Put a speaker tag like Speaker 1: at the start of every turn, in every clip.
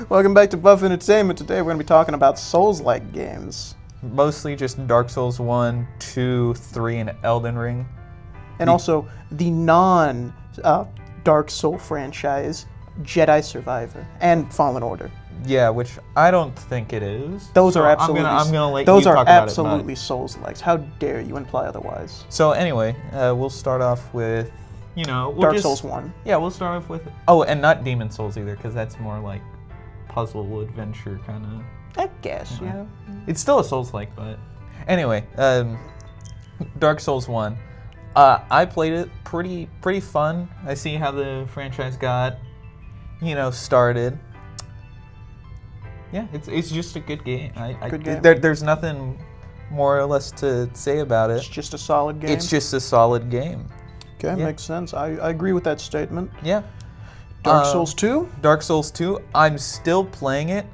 Speaker 1: Welcome back to Buff Entertainment. Today we're going to be talking about Souls-like games.
Speaker 2: Mostly just Dark Souls 1, 2, 3, and Elden Ring.
Speaker 1: And also the non-Dark Soul franchise, Jedi Survivor and Fallen Order.
Speaker 2: Yeah, which I don't think it is.
Speaker 1: Those
Speaker 2: So
Speaker 1: are absolutely.
Speaker 2: I'm gonna let
Speaker 1: those
Speaker 2: you
Speaker 1: are
Speaker 2: talk about
Speaker 1: absolutely
Speaker 2: it,
Speaker 1: Souls-likes. How dare you imply otherwise?
Speaker 2: So anyway, we'll start off with,
Speaker 1: Dark Souls 1.
Speaker 2: Yeah, we'll start off with. Oh, and not Demon Souls either, because that's more like puzzle adventure kind of.
Speaker 1: I guess, yeah.
Speaker 2: It's still a Souls-like, but anyway, Dark Souls 1. I played it, pretty fun. I see how the franchise got, started. Yeah, it's just a good game.
Speaker 1: Good game.
Speaker 2: There's nothing more or less to say about
Speaker 1: It's
Speaker 2: it.
Speaker 1: just a solid game.
Speaker 2: It's just a solid game.
Speaker 1: Okay,
Speaker 2: yeah.
Speaker 1: Makes sense. I agree with that statement.
Speaker 2: Yeah.
Speaker 1: Dark Souls 2?
Speaker 2: Dark Souls 2, I'm still playing it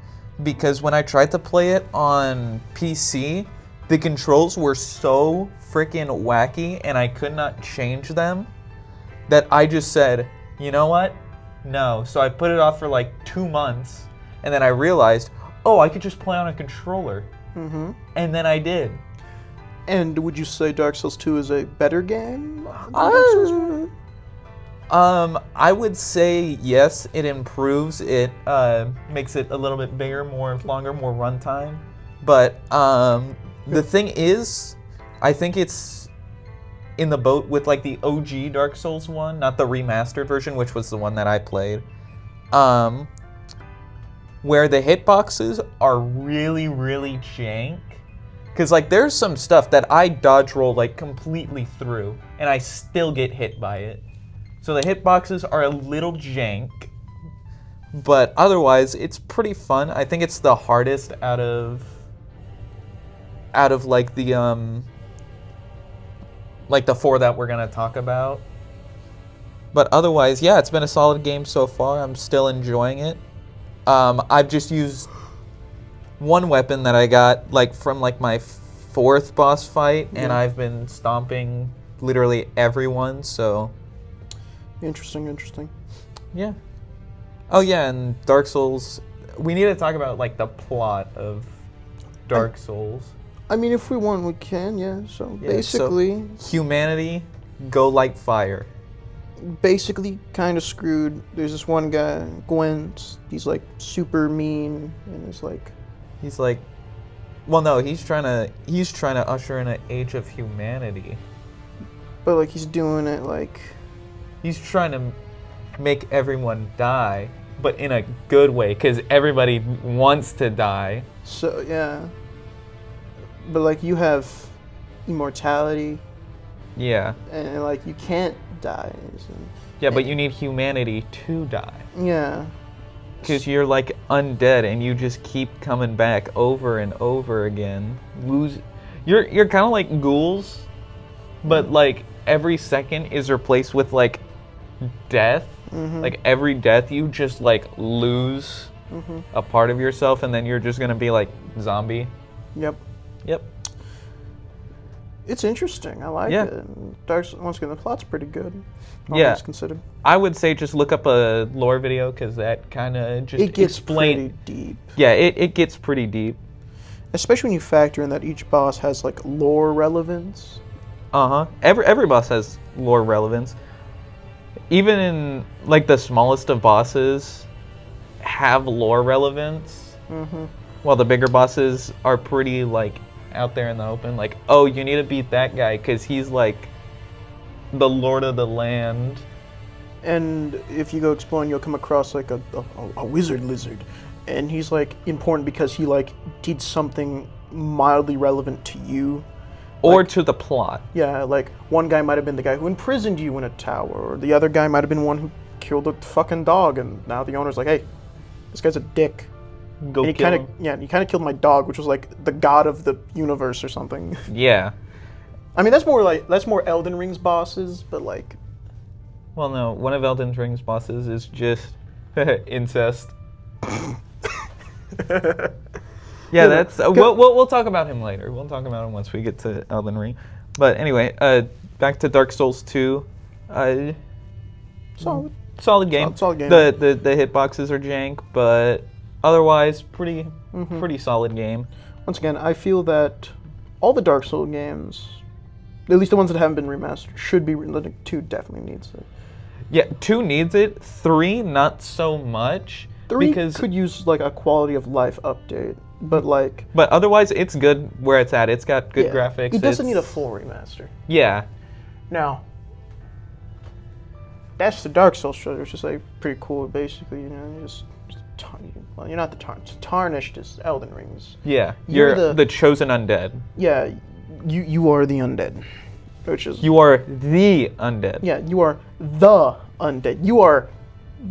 Speaker 2: because when I tried to play it on PC, the controls were so freaking wacky and I could not change them that I just said, you know what? No. So I put it off for like 2 months and then I realized, oh, I could just play on a controller.
Speaker 1: Mm-hmm.
Speaker 2: And then I did.
Speaker 1: And would you say Dark Souls 2 is a better game than Dark Souls 1?
Speaker 2: I would say yes, it improves. It makes it a little bit bigger, longer, more runtime. But the thing is, I think it's in the boat with like the OG Dark Souls 1, not the remastered version, which was the one that I played. Where the hitboxes are really, really jank. Because like there's some stuff that I dodge roll like completely through, and I still get hit by it. So the hitboxes are a little jank, but otherwise it's pretty fun. I think it's the hardest out of like the 4 that we're gonna talk about. But otherwise, yeah, it's been a solid game so far. I'm still enjoying it. I've just used one weapon that I got from my 4th boss fight, and I've been stomping literally everyone. So.
Speaker 1: Interesting.
Speaker 2: Yeah. Oh yeah, and Dark Souls. We need to talk about like the plot of Dark Souls.
Speaker 1: I mean, if we want, we can. Yeah. So
Speaker 2: Yeah,
Speaker 1: basically,
Speaker 2: humanity go like fire.
Speaker 1: Basically, kind of screwed. There's this one guy, Gwent. He's like super mean, and it's like.
Speaker 2: He's like, well, no, he's trying to usher in an age of humanity.
Speaker 1: But like he's doing it like.
Speaker 2: He's trying to make everyone die, but in a good way, because everybody wants to die.
Speaker 1: So, yeah. But, like, you have immortality.
Speaker 2: Yeah.
Speaker 1: And, like, you can't die. So,
Speaker 2: yeah, but you need humanity to die.
Speaker 1: Yeah.
Speaker 2: Because you're, like, undead, and you just keep coming back over and over again. You're kind of like ghouls, but, like, every second is replaced with, like, death. Mm-hmm. Like every death you just like lose a part of yourself, and then you're just gonna be like zombie.
Speaker 1: Yep. It's interesting. I like it. Once again, the plot's pretty good. All things considered.
Speaker 2: I would say just look up a lore video because that kind of just
Speaker 1: it gets pretty deep.
Speaker 2: Yeah, it gets pretty deep.
Speaker 1: Especially when you factor in that each boss has like lore relevance.
Speaker 2: Every boss has lore relevance. Even in like the smallest of bosses have lore relevance. While the bigger bosses are pretty like out there in the open. Like, oh, you need to beat that guy because he's like the lord of the land.
Speaker 1: And if you go exploring, you'll come across like a wizard lizard, and he's like important because he like did something mildly relevant to you.
Speaker 2: Or to the plot.
Speaker 1: Yeah, like one guy might have been the guy who imprisoned you in a tower, or the other guy might have been one who killed a fucking dog, and now the owner's like, hey, this guy's a dick.
Speaker 2: Go
Speaker 1: and
Speaker 2: kill him.
Speaker 1: He kind of killed my dog, which was like the god of the universe or something.
Speaker 2: Yeah.
Speaker 1: I mean, that's more Elden Ring's bosses, but like.
Speaker 2: Well, no, one of Elden Ring's bosses is just incest. Yeah, that's we'll talk about him later. We'll talk about him once we get to Elden Ring. But anyway, back to Dark Souls 2. Solid game.
Speaker 1: Solid game.
Speaker 2: The hitboxes are jank, but otherwise, pretty solid game.
Speaker 1: Once again, I feel that all the Dark Souls games, at least the ones that haven't been remastered, should be. 2 definitely needs it.
Speaker 2: Yeah, 2 needs it. 3 not so much.
Speaker 1: 3
Speaker 2: because
Speaker 1: could use like a quality of life update, but like.
Speaker 2: But otherwise, it's good where it's at. It's got good graphics.
Speaker 1: It doesn't need a full remaster.
Speaker 2: Yeah.
Speaker 1: Now, that's the Dark Souls trailer. It's just like pretty cool. Basically, you know, well, you're not the tarnished as Elden Rings.
Speaker 2: Yeah,
Speaker 1: You're
Speaker 2: the chosen undead.
Speaker 1: Yeah, you are the undead, which is
Speaker 2: You are the undead.
Speaker 1: yeah, you are the undead. You are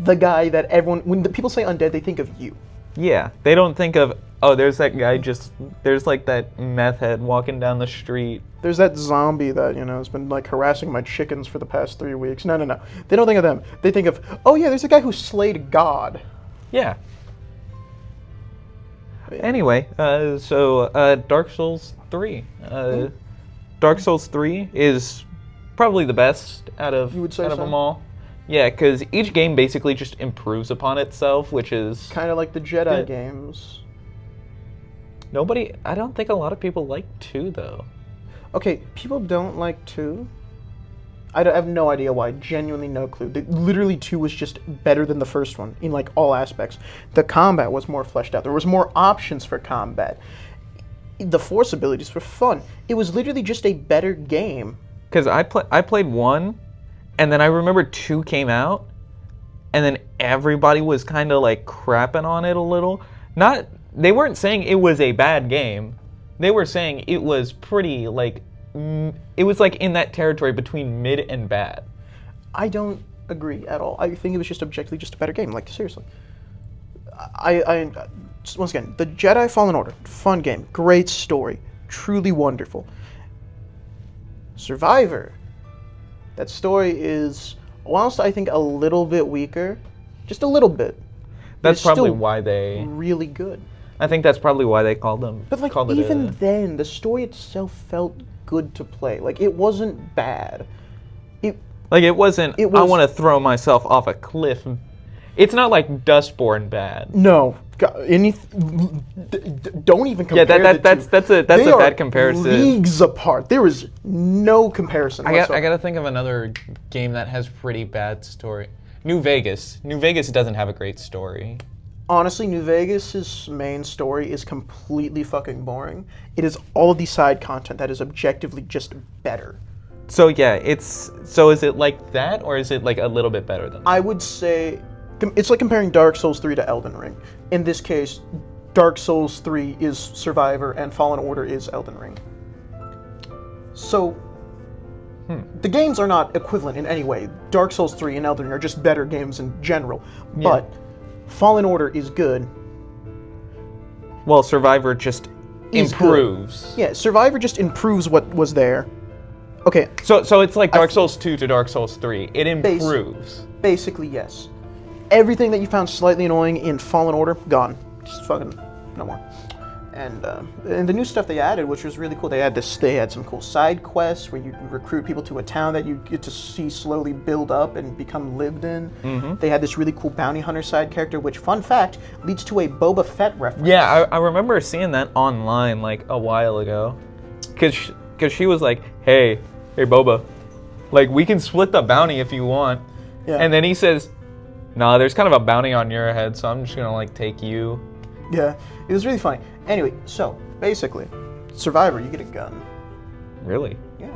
Speaker 1: the guy that everyone when the people say undead, they think of you.
Speaker 2: Yeah, they don't think of, oh, there's that guy there's like that meth head walking down the street.
Speaker 1: There's that zombie that, you know, has been like harassing my chickens for the past 3 weeks. No. They don't think of them. They think of, oh yeah, there's a guy who slayed God.
Speaker 2: Yeah. Anyway, so Dark Souls 3. Dark Souls 3 is probably the best out of
Speaker 1: You would say so?
Speaker 2: them all. Yeah, because each game basically just improves upon itself, which is
Speaker 1: Kind of like the Jedi
Speaker 2: Good.
Speaker 1: games.
Speaker 2: I don't think a lot of people like 2 though.
Speaker 1: Okay, people don't like 2. I have no idea why. Genuinely no clue. Literally 2 was just better than the first one in like all aspects. The combat was more fleshed out. There was more options for combat. The force abilities were fun. It was literally just a better game.
Speaker 2: Because I played 1, and then I remember 2 came out, and then everybody was kind of like crapping on it a little. They weren't saying it was a bad game. They were saying it was pretty like, it was like in that territory between mid and bad.
Speaker 1: I don't agree at all. I think it was just objectively just a better game. Like, seriously. I once again, the Jedi Fallen Order, fun game, great story, truly wonderful. Survivor, that story is, whilst I think a little bit weaker, just a little bit.
Speaker 2: That's
Speaker 1: it's
Speaker 2: probably
Speaker 1: still
Speaker 2: why they.
Speaker 1: really good.
Speaker 2: I think that's probably why they called them.
Speaker 1: But like
Speaker 2: called it
Speaker 1: even
Speaker 2: a-
Speaker 1: then, the story itself felt good to play. Like it wasn't bad.
Speaker 2: Like it wasn't.
Speaker 1: It
Speaker 2: I
Speaker 1: was-
Speaker 2: want to throw myself off a cliff. It's not like Dustborn bad.
Speaker 1: No, don't even compare the two.
Speaker 2: that's a
Speaker 1: They
Speaker 2: bad
Speaker 1: are
Speaker 2: comparison.
Speaker 1: leagues apart. There is no comparison.
Speaker 3: I
Speaker 1: whatsoever.
Speaker 3: gotta think of another game that has pretty bad story. New Vegas. New Vegas doesn't have a great story.
Speaker 1: Honestly, New Vegas' main story is completely fucking boring. It is all of the side content that is objectively just better.
Speaker 2: So yeah, so is it like that, or is it like a little bit better than that?
Speaker 1: I would say it's like comparing Dark Souls 3 to Elden Ring. In this case, Dark Souls 3 is Survivor and Fallen Order is Elden Ring. So, the games are not equivalent in any way. Dark Souls 3 and Elden Ring are just better games in general. But Fallen Order is good.
Speaker 2: Well, Survivor just
Speaker 1: Is
Speaker 2: improves.
Speaker 1: Yeah, Survivor just improves what was there. Okay,
Speaker 2: So it's like Dark Souls 2 to Dark Souls 3. It improves.
Speaker 1: basically yes. Everything that you found slightly annoying in Fallen Order, gone. Just fucking no more. And the new stuff they added, which was really cool, they had some cool side quests where you recruit people to a town that you get to see slowly build up and become lived in. Mm-hmm. They had this really cool bounty hunter side character, which, fun fact, leads to a Boba Fett reference.
Speaker 2: Yeah, I remember seeing that online like a while ago, cause she was like, hey Boba, like we can split the bounty if you want.
Speaker 1: Yeah.
Speaker 2: And then he says, nah, there's kind of a bounty on your head, so I'm just gonna like take you.
Speaker 1: Yeah, it was really funny. Anyway, so basically, Survivor, you get a gun.
Speaker 2: Really?
Speaker 1: Yeah.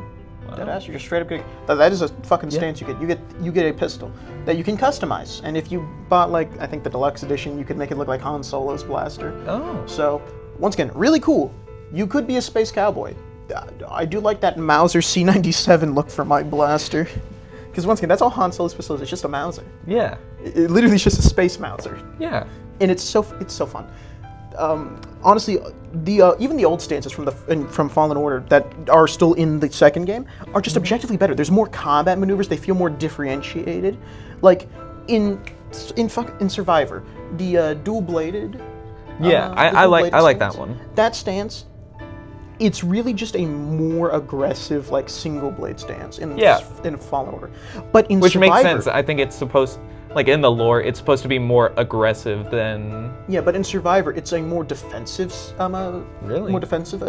Speaker 1: Deadass, you just straight up get. That is a fucking stance you get. You get a pistol that you can customize, and if you bought like I think the deluxe edition, you could make it look like Han Solo's blaster.
Speaker 2: Oh.
Speaker 1: So once again, really cool. You could be a space cowboy. I do like that Mauser C97 look for my blaster, because once again, that's all Han Solo's pistol is. It's just a Mauser.
Speaker 2: Yeah.
Speaker 1: It literally is just a space Mauser,
Speaker 2: Yeah.
Speaker 1: and it's so fun. Honestly, even the old stances from Fallen Order that are still in the second game are just objectively better. There's more combat maneuvers. They feel more differentiated. Like in Survivor, the dual-bladed.
Speaker 2: Yeah,
Speaker 1: the
Speaker 2: I like
Speaker 1: dual-bladed
Speaker 2: that
Speaker 1: stance,
Speaker 2: one.
Speaker 1: That stance, it's really just a more aggressive, like single blade stance in Fallen Order. But in
Speaker 2: Which
Speaker 1: Survivor,
Speaker 2: makes sense. I think it's supposed.
Speaker 3: like in the lore, it's supposed to be more aggressive than.
Speaker 1: Yeah, but in Survivor, it's a more defensive,
Speaker 3: Really?
Speaker 1: more defensive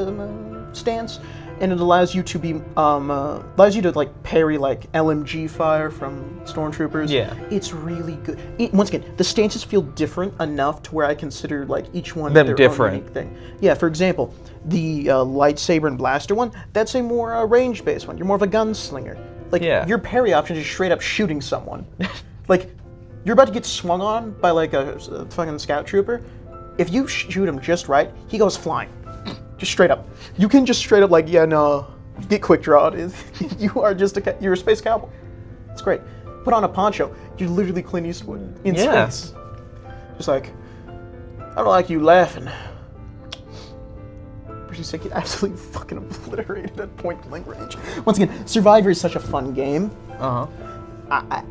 Speaker 1: stance, and it allows you to be, allows you to like parry like LMG fire from stormtroopers.
Speaker 3: Yeah.
Speaker 1: It's really good. Once again, the stances feel different enough to where I consider like each one
Speaker 3: Them
Speaker 1: their
Speaker 3: different.
Speaker 1: own unique thing. Yeah, for example, the lightsaber and blaster one, that's a more range-based one. You're more of a gunslinger. Like
Speaker 3: Yeah.
Speaker 1: your parry option is straight up shooting someone. Like. You're about to get swung on by like a fucking scout trooper. If you shoot him just right, he goes flying. Just straight up. You can just straight up like, yeah, no, get quick draw. You are just you're a space cowboy. It's great. Put on a poncho. You're literally Clint Eastwood in
Speaker 3: Yeah.
Speaker 1: space. Just like, I don't like you laughing. Just like get absolutely fucking obliterated at point blank range. Once again, Survivor is such a fun game.
Speaker 3: Uh huh.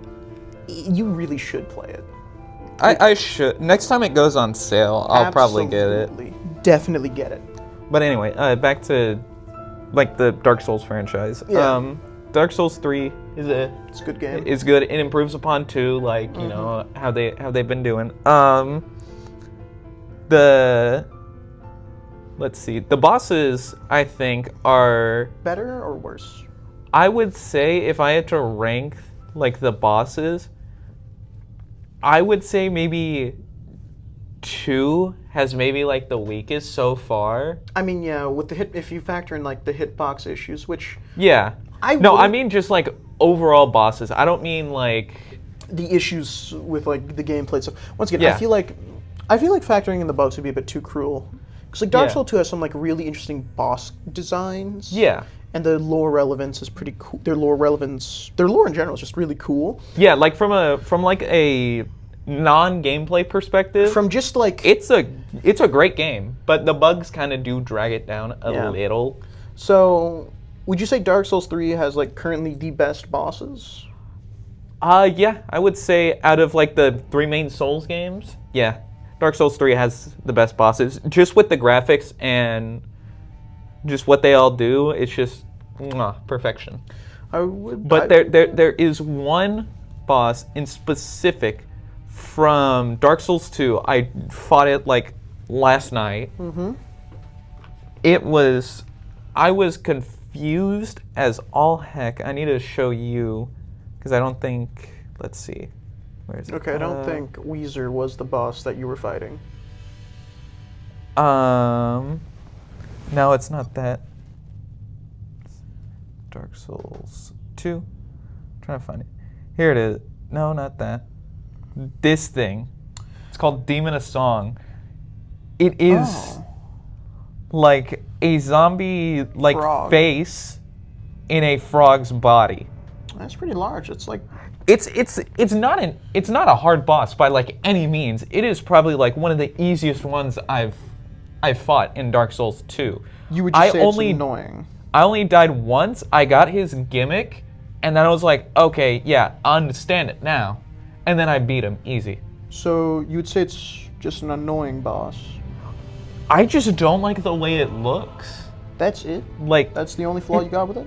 Speaker 1: You really should play it.
Speaker 2: I should. Next time it goes on sale, I'll probably get it.
Speaker 1: Absolutely. Definitely get it.
Speaker 2: But anyway, back to like the Dark Souls franchise.
Speaker 1: Yeah.
Speaker 2: Dark Souls 3
Speaker 1: It's a good game.
Speaker 2: is good. It improves upon 2, like you know how they've been doing. Let's see. The bosses I think are.
Speaker 1: Better or worse?
Speaker 2: I would say if I had to rank like the bosses, I would say maybe 2 has maybe like the weakest so far.
Speaker 1: I mean, yeah, with the if you factor in like the hitbox issues, which
Speaker 2: Yeah. I
Speaker 1: wouldn't-
Speaker 2: mean just like overall bosses. I don't mean like.
Speaker 1: the issues with like the gameplay stuff. Once again,
Speaker 2: Yeah.
Speaker 1: I feel like factoring in the bugs would be a bit too cruel. Because like Dark
Speaker 2: Yeah.
Speaker 1: Souls 2 has some like really interesting boss designs.
Speaker 2: Yeah.
Speaker 1: And the lore relevance is pretty cool. Their lore in general is just really cool.
Speaker 2: Yeah, like from like a non-gameplay perspective,
Speaker 1: From just like
Speaker 2: it's a great game, but the bugs kind of do drag it down a
Speaker 1: Yeah.
Speaker 2: little.
Speaker 1: so, would you say Dark Souls 3 has like currently the best bosses?
Speaker 2: Yeah, I would say out of like the 3 main Souls games, yeah, Dark Souls 3 has the best bosses. Just with the graphics and just what they all do, it's just perfection.
Speaker 1: I would.
Speaker 2: But there is one boss in specific from Dark Souls 2. I fought it like last night. Mm-hmm. I was confused as all heck. I need to show you because I don't think. Let's see. Where is it?
Speaker 1: Okay, I don't think Weezer was the boss that you were fighting.
Speaker 2: No, it's not that. Dark Souls 2. I'm trying to find it. Here it is. No, not that. This thing. It's called Demon of Song. It is like a zombie like
Speaker 1: Frog.
Speaker 2: face in a frog's body.
Speaker 1: That's pretty large. It's like
Speaker 2: It's not a hard boss by like any means. It is probably like one of the easiest ones I've fought in Dark Souls 2.
Speaker 1: you would just say it's annoying.
Speaker 2: I only died once. I got his gimmick, and then I was like, okay, yeah, I understand it now. And then I beat him easy.
Speaker 1: So you would say it's just an annoying boss.
Speaker 2: I just don't like the way it looks.
Speaker 1: That's it.
Speaker 2: Like,
Speaker 1: That's the only flaw you got with it.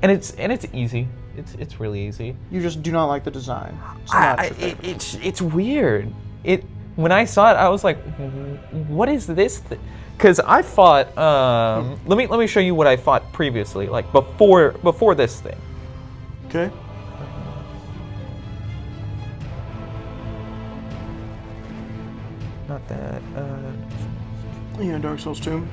Speaker 2: and it's easy. It's really easy.
Speaker 1: You just do not like the design. It's not your favorite.
Speaker 2: It's weird. When I saw it, I was like, what is this? Because I fought. Let me show you what I fought previously, like before this thing.
Speaker 1: Okay.
Speaker 2: Not that.
Speaker 1: Yeah, Dark Souls 2.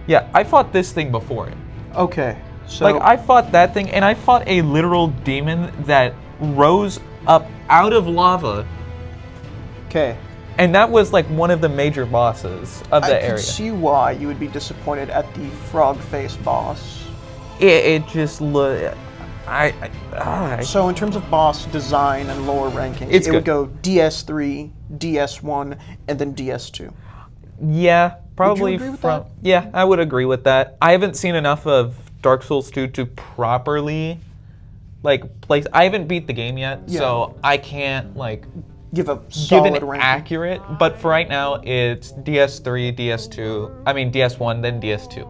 Speaker 2: Yeah, I fought this thing before it.
Speaker 1: Okay. So
Speaker 2: Like I fought that thing, and I fought a literal demon that rose up out of lava,
Speaker 1: okay.
Speaker 2: and that was like one of the major bosses of the
Speaker 1: I can
Speaker 2: area.
Speaker 1: see why you would be disappointed at the frog face boss.
Speaker 2: It just looked.
Speaker 1: So in terms of boss design and lower rankings,
Speaker 2: It's
Speaker 1: it would
Speaker 2: good.
Speaker 1: go DS3, DS1, and then DS2.
Speaker 2: Yeah, probably
Speaker 1: agree with
Speaker 2: from.
Speaker 1: that?
Speaker 2: Yeah, I would agree with that. I haven't seen enough of Dark Souls 2 to properly place. I haven't beat the game yet, so I can't
Speaker 1: Give a
Speaker 2: give
Speaker 1: solid
Speaker 2: an
Speaker 1: ranking.
Speaker 2: accurate. But for right now, it's DS3, DS2. I mean DS1, then DS2.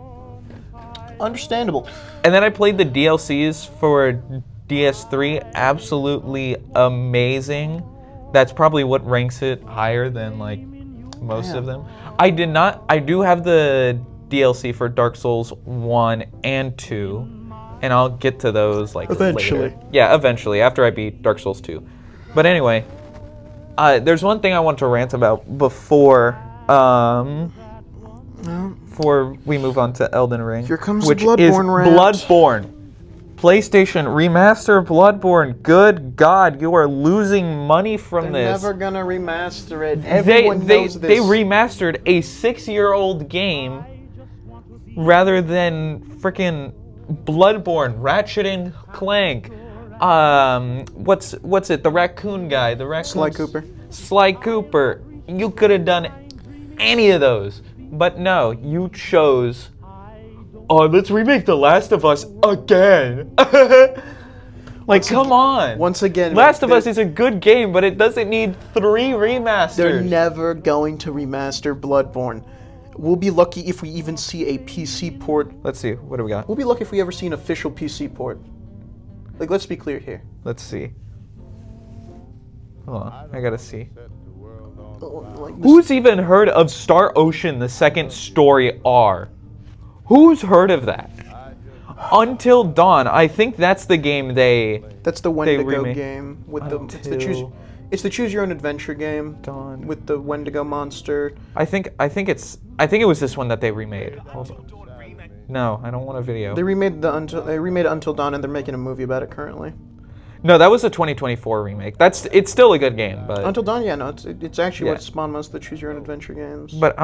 Speaker 1: Understandable.
Speaker 2: And then I played the DLCs for DS3. Absolutely amazing. That's probably what ranks it higher than like most of them. I do have the DLC for Dark Souls 1 and 2, and I'll get to those like
Speaker 1: Eventually.
Speaker 2: later. Yeah, eventually, after I beat Dark Souls 2. But anyway, there's one thing I want to rant about before we move on to Elden Ring.
Speaker 1: Here comes the
Speaker 2: which
Speaker 1: Bloodborne
Speaker 2: is
Speaker 1: rant.
Speaker 2: Bloodborne. PlayStation remaster Bloodborne. Good God, you are losing money from
Speaker 1: They're
Speaker 2: this.
Speaker 1: never gonna remaster it. Everyone knows
Speaker 2: They
Speaker 1: this.
Speaker 2: remastered a 6-year-old game rather than freaking Bloodborne, Ratchet and Clank. What's it? The raccoon guy, the raccoon.
Speaker 1: Sly Cooper.
Speaker 2: Sly Cooper. You could have done any of those, but no, you chose. Oh, let's remake The Last of Us again. Like, come on.
Speaker 1: Once again,
Speaker 2: Last of Us is a good game, but it doesn't need 3 remasters.
Speaker 1: They're never going to remaster Bloodborne. We'll be lucky if we even see a PC port.
Speaker 2: Let's see. What do we got?
Speaker 1: We'll be lucky if we ever see an official PC port. Like, let's be clear here.
Speaker 2: Let's see. Hold on. I gotta see.
Speaker 1: Like,
Speaker 2: Who's even heard of Star Ocean: The Second Story R? Who's heard of that? Until Dawn. I think that's the game they.
Speaker 1: that's the Wendigo
Speaker 2: remake-
Speaker 1: game with
Speaker 2: Until
Speaker 1: it's the choose your own adventure game
Speaker 2: Dawn.
Speaker 1: with the Wendigo monster.
Speaker 2: I think it was this one that they remade. Hold on. No, I don't want a video.
Speaker 1: They remade Until Dawn, and they're making a movie about it currently.
Speaker 2: No, that was a 2024 remake. It's still a good game, but
Speaker 1: Until Dawn, yeah, no, it's actually
Speaker 2: Yeah.
Speaker 1: what spawned most of the choose your own adventure games.
Speaker 2: but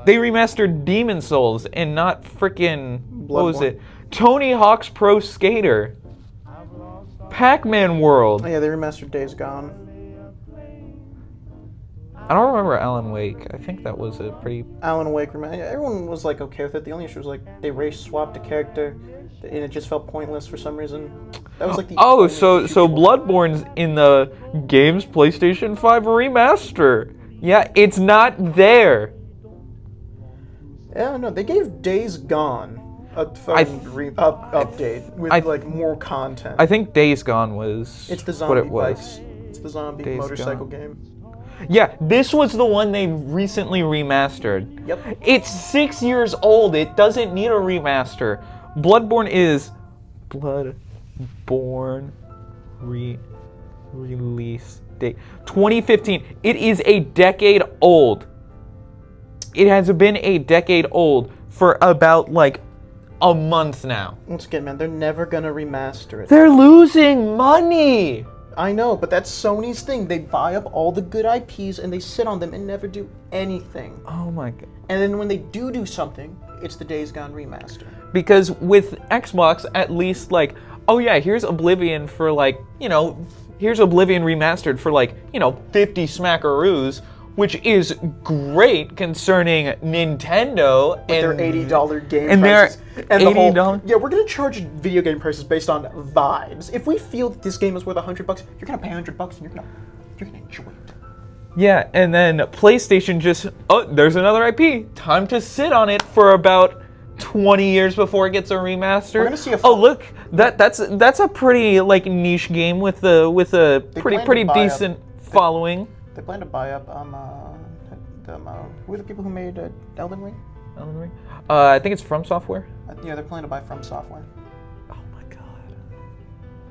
Speaker 2: they remastered Demon Souls and not freaking what was
Speaker 1: Bloodborne.
Speaker 2: it? Tony Hawk's Pro Skater. Pac-Man World.
Speaker 1: Oh yeah, they remastered Days Gone.
Speaker 2: I don't remember Alan Wake. I think that was a pretty.
Speaker 1: Alan Wake, everyone was like okay with it. The only issue was like they race swapped a character, and it just felt pointless for some reason. That was like the
Speaker 2: Oh,
Speaker 1: only
Speaker 2: so
Speaker 1: issue
Speaker 2: so
Speaker 1: people-
Speaker 2: Bloodborne's in the game's PlayStation 5 remaster. Yeah, it's not there.
Speaker 1: Yeah, no, they gave Days Gone a fucking update with like more content.
Speaker 2: I think Days Gone was
Speaker 1: it's the
Speaker 2: what
Speaker 1: zombie
Speaker 2: it was.
Speaker 1: bikes. It's the zombie
Speaker 2: Days
Speaker 1: motorcycle
Speaker 2: Gone.
Speaker 1: game.
Speaker 2: Yeah, this was the one they recently remastered.
Speaker 1: Yep.
Speaker 2: It's 6 years old. It doesn't need a remaster. Bloodborne is Bloodborne release date 2015. It is a decade old. It has been a decade old for about like a month now.
Speaker 1: Once again, man, they're never gonna remaster it.
Speaker 2: They're losing money.
Speaker 1: I know, but that's Sony's thing. They buy up all the good IPs and they sit on them and never do anything.
Speaker 2: Oh my god.
Speaker 1: And then when they do something, it's the Days Gone remaster.
Speaker 2: Because with Xbox, at least like, oh yeah, here's Oblivion for like, here's Oblivion remastered for like, 50 smackaroos, which is great concerning Nintendo and
Speaker 1: Their $80 game
Speaker 2: and their
Speaker 1: prices. And the whole,
Speaker 2: $80
Speaker 1: yeah, we're gonna charge video game prices based on vibes. If we feel that this game is worth $100, you're gonna pay $100 and you're gonna enjoy it.
Speaker 2: Yeah, and then PlayStation just, there's another IP. Time to sit on it for about 20 years before it gets a remaster.
Speaker 1: We're gonna see a
Speaker 2: look, that's a pretty like niche game with a
Speaker 1: plan to
Speaker 2: pretty
Speaker 1: buy up-
Speaker 2: decent following.
Speaker 1: They plan to buy up who are the people who made Elden Ring?
Speaker 2: Elden Ring. I think it's From Software.
Speaker 1: Yeah, they're planning to buy From Software.
Speaker 2: Oh my god.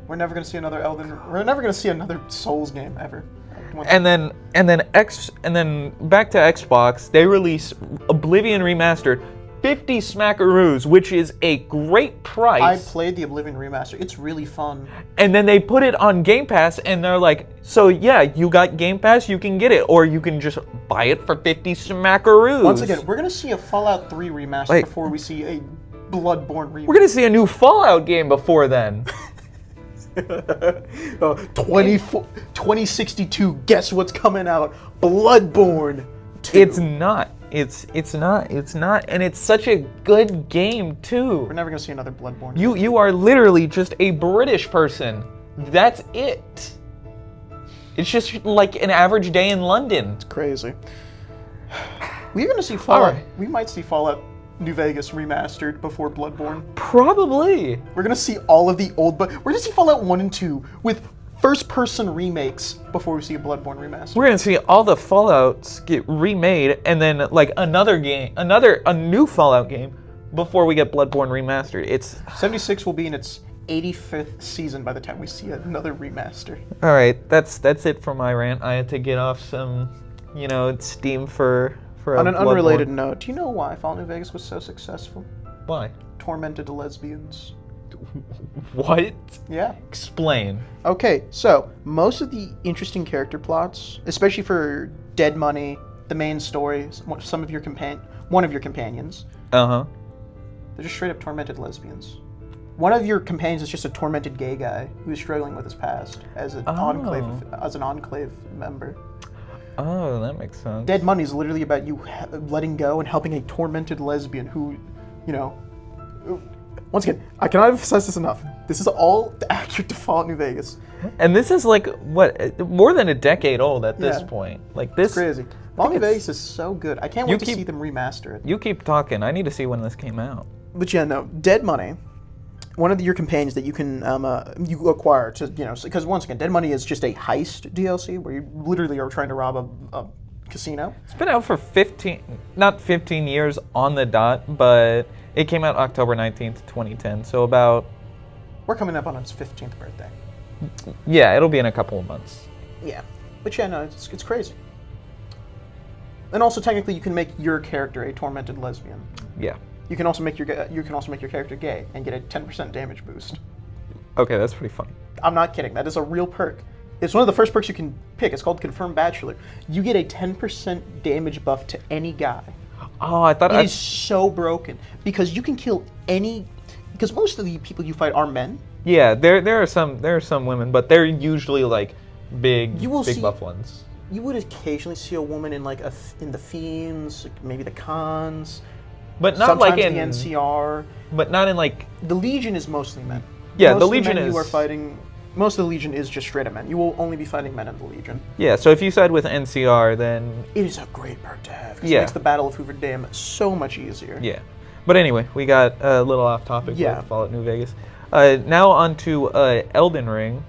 Speaker 1: We're never gonna see another Souls game ever.
Speaker 2: And then back to Xbox, they release Oblivion Remastered, 50 smackaroos, which is a great
Speaker 1: I
Speaker 2: price.
Speaker 1: played the Oblivion remaster. It's really fun.
Speaker 2: And then they put it on Game Pass, and they're like, so yeah, you got Game Pass, you can get it, or you can just buy it for 50 smackaroos.
Speaker 1: Once again, we're gonna see a Fallout 3 remaster
Speaker 2: Like-
Speaker 1: before we see a Bloodborne remaster.
Speaker 2: we're gonna see a new Fallout game before then.
Speaker 1: 2062. Guess what's coming out? Bloodborne 2.
Speaker 2: It's not. It's not, and it's such a good game too.
Speaker 1: We're never gonna see another Bloodborne.
Speaker 2: You are literally just a British person. That's it. It's just like an average day in London.
Speaker 1: Crazy. We're gonna see Fallout.
Speaker 2: Alright.
Speaker 1: We might see Fallout New Vegas remastered before Bloodborne.
Speaker 2: Probably.
Speaker 1: We're gonna see all of the old, but we're gonna see Fallout 1 and 2 with first-person remakes before we see a Bloodborne remaster.
Speaker 2: We're gonna see all the Fallouts get remade, and then like another new Fallout game before we get Bloodborne remastered. It's
Speaker 1: 76 will be in its 85th season by the time we see another remaster.
Speaker 2: all right. That's it for my rant. I had to get off some, steam for.
Speaker 1: On an
Speaker 2: Bloodborne.
Speaker 1: unrelated note, do you know why Fallout New Vegas was so successful?
Speaker 2: Why?
Speaker 1: Tormented lesbians.
Speaker 2: What?
Speaker 1: Yeah.
Speaker 2: Explain.
Speaker 1: Okay, so most of the interesting character plots, especially for Dead Money, the main story, one of your companions,
Speaker 2: Uh huh.
Speaker 1: they're just straight up tormented lesbians. One of your companions is just a tormented gay guy who's struggling with his past as an enclave member.
Speaker 2: Oh, that makes sense.
Speaker 1: Dead Money is literally about you letting go and helping a tormented lesbian who, once again, I cannot emphasize this enough. This is all accurate to Fallout New Vegas.
Speaker 2: And this is like what, more than a decade old at this
Speaker 1: Yeah.
Speaker 2: point. Like this.
Speaker 1: It's crazy. Fallout New Vegas is so good. I can't wait to see them remaster it.
Speaker 2: You keep talking. I need to see when this came out.
Speaker 1: But yeah, no, Dead Money. One of your companions that you can you acquire to because once again, Dead Money is just a heist DLC where you literally are trying to rob a casino.
Speaker 2: It's been out for not 15 years on the dot, but it came out October 19th, 2010. So about,
Speaker 1: We're coming up on its 15th birthday.
Speaker 2: yeah, it'll be in a couple of months.
Speaker 1: Yeah, but yeah, no, it's crazy. And also, technically, you can make your character a tormented lesbian.
Speaker 2: Yeah.
Speaker 1: You can also make your character gay and get a 10% damage boost.
Speaker 2: Okay, that's pretty funny.
Speaker 1: I'm not kidding. That is a real perk. It's one of the first perks you can pick. It's called Confirmed Bachelor. You get a 10% damage buff to any guy.
Speaker 2: Oh, I thought
Speaker 1: It is so broken because you can kill any. Because most of the people you fight are men.
Speaker 2: Yeah, there are some women, but they're usually like big buff ones.
Speaker 1: You would occasionally see a woman in in the Fiends, maybe the Cons.
Speaker 2: But not
Speaker 1: sometimes
Speaker 2: like in
Speaker 1: the NCR.
Speaker 2: But not in like.
Speaker 1: The Legion is mostly men.
Speaker 2: Yeah,
Speaker 1: most
Speaker 2: the
Speaker 1: of
Speaker 2: Legion
Speaker 1: men
Speaker 2: is.
Speaker 1: You are fighting. Most of the Legion is just straight up men. You will only be fighting men in the Legion.
Speaker 2: Yeah, so if you side with NCR, then
Speaker 1: It is a great perk to have. 'Cause
Speaker 2: Yeah.
Speaker 1: It makes the Battle of Hoover Dam so much easier.
Speaker 2: yeah. But anyway, we got a little off topic
Speaker 1: Yeah.
Speaker 2: with Fallout New Vegas. Now on to Elden Ring,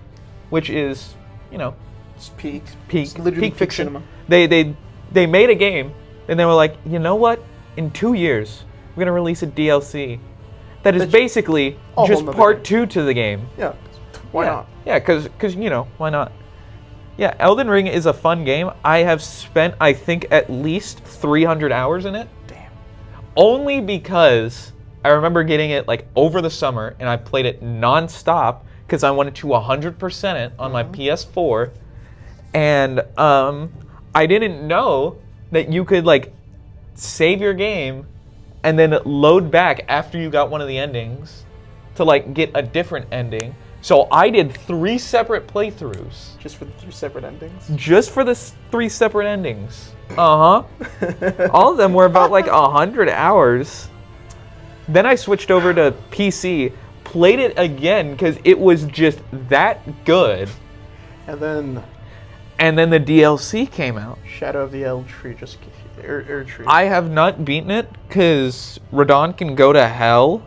Speaker 2: which is,
Speaker 1: It's peak.
Speaker 2: peak
Speaker 1: It's literally
Speaker 2: peak fiction.
Speaker 1: cinema.
Speaker 2: They made a game, and they were like, you know what? In 2 years, we're gonna release a DLC that is
Speaker 1: That's
Speaker 2: basically
Speaker 1: a
Speaker 2: just
Speaker 1: whole nother
Speaker 2: part
Speaker 1: game.
Speaker 2: 2 to the game.
Speaker 1: Yeah. Why not?
Speaker 2: Yeah, because why not? Yeah, Elden Ring is a fun game. I have spent, I think, at least 300 hours in it.
Speaker 1: Damn.
Speaker 2: Only because I remember getting it like over the summer, and I played it non-stop because I wanted to 100% it on my PS4. And I didn't know that you could like save your game and then load back after you got one of the endings to like get a different ending. So I did 3 separate playthroughs
Speaker 1: Just for the 3 separate endings.
Speaker 2: just for the 3 separate endings. All of them were about like 100 hours. Then I switched over to PC, played it again because it was just that good.
Speaker 1: And then
Speaker 2: And then the DLC came out.
Speaker 1: Shadow of the Eld Tree just Erd Tree.
Speaker 2: I have not beaten it because Radon can go to hell.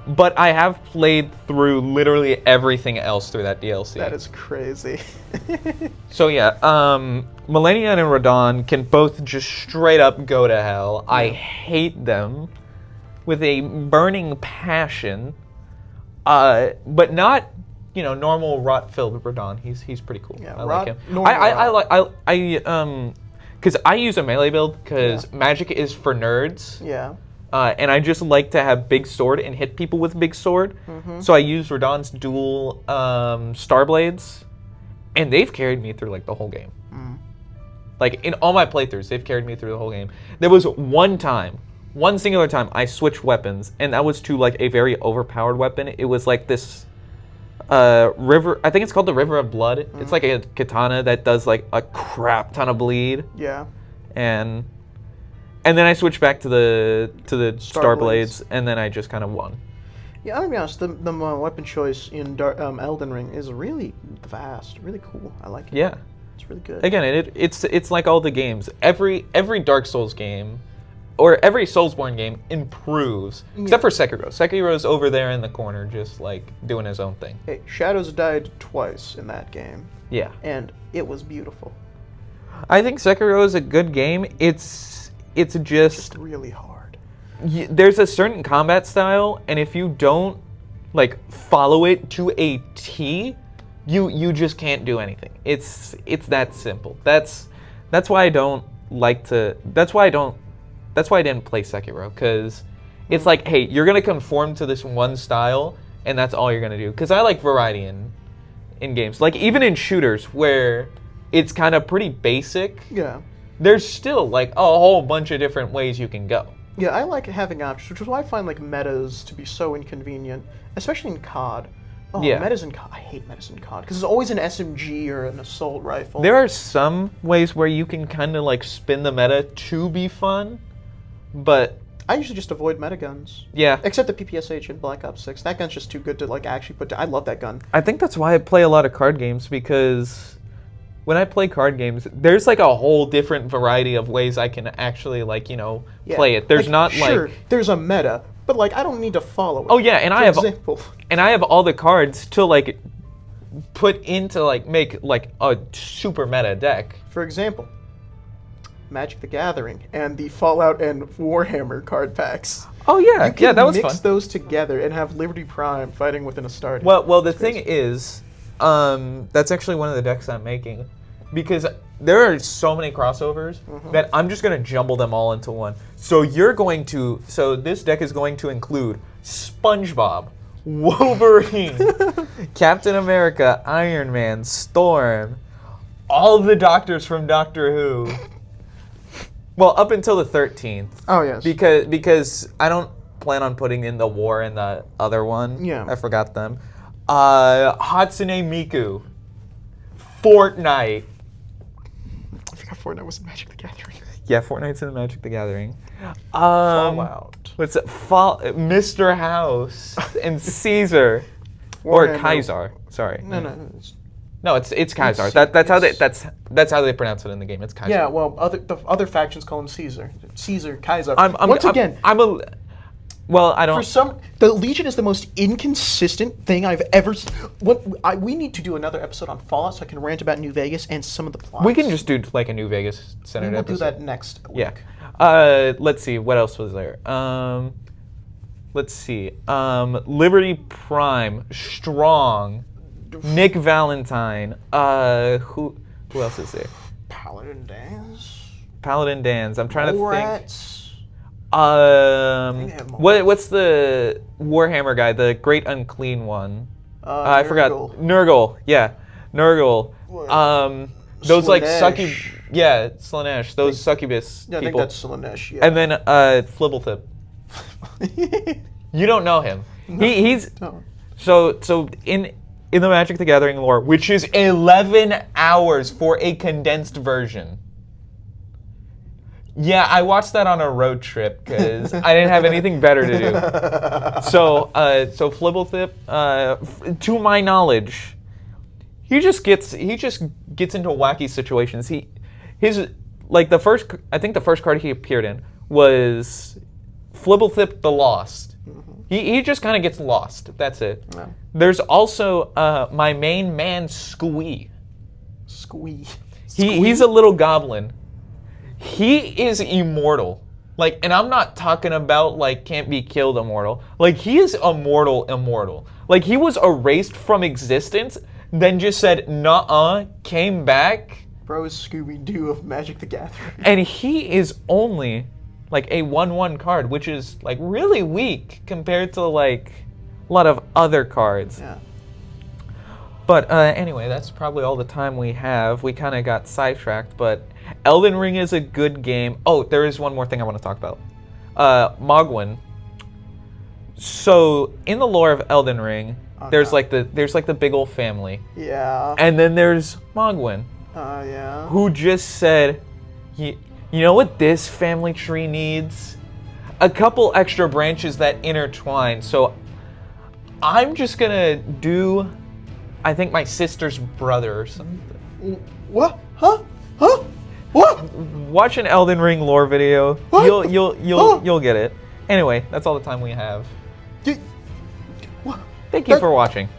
Speaker 2: But I have played through literally everything else through that DLC.
Speaker 1: That is crazy.
Speaker 2: So yeah, Malenia and Radon can both just straight up go to hell. I hate them with a burning passion. But not, normal rot-filled Radon. He's pretty cool.
Speaker 1: Yeah,
Speaker 2: I like him.
Speaker 1: normal
Speaker 2: Because I use a melee build because magic is for nerds.
Speaker 1: Yeah.
Speaker 2: And I just like to have big sword and hit people with big sword. So I use Radon's dual Star Blades, and they've carried me through like the whole game. Like in all my playthroughs, they've carried me through the whole game. There was one singular time I switched weapons, and that was to like a very overpowered weapon. It was like this river. I think it's called the River of Blood. It's like a katana that does like a crap ton of bleed.
Speaker 1: Yeah.
Speaker 2: And then I switched back to the Star
Speaker 1: Blades.
Speaker 2: Blades, and then I just kind of won.
Speaker 1: Yeah, I'm gonna be honest. The weapon choice in Elden Ring is really vast, really cool. I like it.
Speaker 2: Yeah.
Speaker 1: It's really good.
Speaker 2: Again, it's like all the games. Every Dark Souls game or every Soulsborne game improves, except for Sekiro. Sekiro's over there in the corner, just like doing his own thing.
Speaker 1: Hey, Shadows died twice in that game,
Speaker 2: Yeah,
Speaker 1: and it was beautiful.
Speaker 2: I think Sekiro is a good game. It's just
Speaker 1: Really hard.
Speaker 2: there's a certain combat style, and if you don't like follow it to a T, you just can't do anything. It's that simple. That's why I don't like to. That's why I didn't play Sekiro, because it's like, hey, you're gonna conform to this one style, and that's all you're gonna do. Because I like variety in games, like even in shooters where it's kind of pretty basic.
Speaker 1: Yeah.
Speaker 2: There's still like a whole bunch of different ways you can go.
Speaker 1: Yeah, I like having options, which is why I find like metas to be so inconvenient, especially in COD. Oh,
Speaker 2: Yeah.
Speaker 1: metas in COD. I hate metas in COD because it's always an SMG or an assault rifle.
Speaker 2: There are some ways where you can kind of like spin the meta to be fun, but
Speaker 1: I usually just avoid meta guns.
Speaker 2: yeah,
Speaker 1: Except the PPSH in Black Ops 6. That gun's just too good to like actually put down. I love that gun.
Speaker 2: I think that's why I play a lot of card games, because when I play card games, there's like a whole different variety of ways I can actually like,
Speaker 1: Yeah.
Speaker 2: play it. There's not
Speaker 1: sure,
Speaker 2: like,
Speaker 1: there's a meta, but like I don't need to follow it.
Speaker 2: oh yeah, and
Speaker 1: For
Speaker 2: I have
Speaker 1: example.
Speaker 2: all the cards to like put into like make like a super meta deck.
Speaker 1: For example, Magic the Gathering and the Fallout and Warhammer card packs.
Speaker 2: Oh yeah,
Speaker 1: You can
Speaker 2: that was
Speaker 1: mix
Speaker 2: fun.
Speaker 1: those together and have Liberty Prime fighting within a Astartes.
Speaker 2: Well, the thing is, that's actually one of the decks I'm making, because there are so many crossovers that I'm just gonna jumble them all into one. So this deck is going to include SpongeBob, Wolverine, Captain America, Iron Man, Storm, all the doctors from Doctor Who. Well, up until the 13th.
Speaker 1: Oh yes.
Speaker 2: Because I don't plan on putting in the War and the other one.
Speaker 1: Yeah.
Speaker 2: I forgot them. Hatsune Miku. Fortnite.
Speaker 1: I forgot Fortnite was in Magic the Gathering.
Speaker 2: Yeah, Fortnite's in Magic the Gathering.
Speaker 1: Fallout.
Speaker 2: What's it? Mr. House and Caesar. Or
Speaker 1: Warhammer.
Speaker 2: Kaiser. Sorry.
Speaker 1: No.
Speaker 2: No, it's Kaiser.
Speaker 1: It's-
Speaker 2: That's how they pronounce it in the game. It's Kaiser.
Speaker 1: Yeah, well, the other factions call him Caesar. Caesar, Kaiser.
Speaker 2: I'm
Speaker 1: again,
Speaker 2: well, I don't.
Speaker 1: the Legion is the most inconsistent thing I've ever. We need to do another episode on Fallout so I can rant about New Vegas and some of the plots.
Speaker 2: We can just do like a New Vegas centered
Speaker 1: We'll
Speaker 2: episode.
Speaker 1: do that next week.
Speaker 2: Yeah. Let's see. What else was there? Let's see. Liberty Prime, Strong, Nick Valentine. Who else is there?
Speaker 1: Paladin Dance.
Speaker 2: Paladin Dans. I'm trying to think.
Speaker 1: Rats. have more.
Speaker 2: What's the Warhammer guy? The Great Unclean one. I forgot.
Speaker 1: Nurgle.
Speaker 2: Nurgle. Yeah, Nurgle. Those like
Speaker 1: Slaanesh.
Speaker 2: Slaanesh. Those succubus
Speaker 1: Yeah, I think
Speaker 2: people.
Speaker 1: that's Slaanesh. Yeah.
Speaker 2: And then Flibblethip. You don't know him. He's
Speaker 1: No.
Speaker 2: so in the Magic the Gathering lore, which is 11 hours for a condensed version. Yeah, I watched that on a road trip because I didn't have anything better to do. So Flibblethip, to my knowledge, he just gets into wacky situations. I think the first card he appeared in was Flibblethip the Lost. He just kind of gets lost. That's it.
Speaker 1: Yeah.
Speaker 2: There's also my main man Squee.
Speaker 1: Squee.
Speaker 2: He's a little goblin. He is immortal. Like, and I'm not talking about like can't be killed immortal. Like, he is immortal. Like, he was erased from existence, then just said nuh-uh, came back,
Speaker 1: Bro is Scooby-Doo of Magic the Gathering.
Speaker 2: and he is only like a 1/1 card, which is like really weak compared to like a lot of other cards.
Speaker 1: Yeah.
Speaker 2: But anyway, that's probably all the time we have. We kind of got sidetracked, but Elden Ring is a good game. Oh, there is one more thing I want to talk about. Mogwin. So in the lore of Elden Ring, there's
Speaker 1: no.
Speaker 2: like the big old family,
Speaker 1: Yeah.
Speaker 2: and then there's Mogwin,
Speaker 1: Yeah.
Speaker 2: who just said, you know what this family tree needs? A couple extra branches that intertwine. So I'm just gonna do, I think, my sister's brother or something.
Speaker 1: What? Huh? What?
Speaker 2: Watch an Elden Ring lore video.
Speaker 1: What?
Speaker 2: You'll get it. Anyway, that's all the time we have.
Speaker 1: You- what?
Speaker 2: Thank you
Speaker 1: That-
Speaker 2: for watching.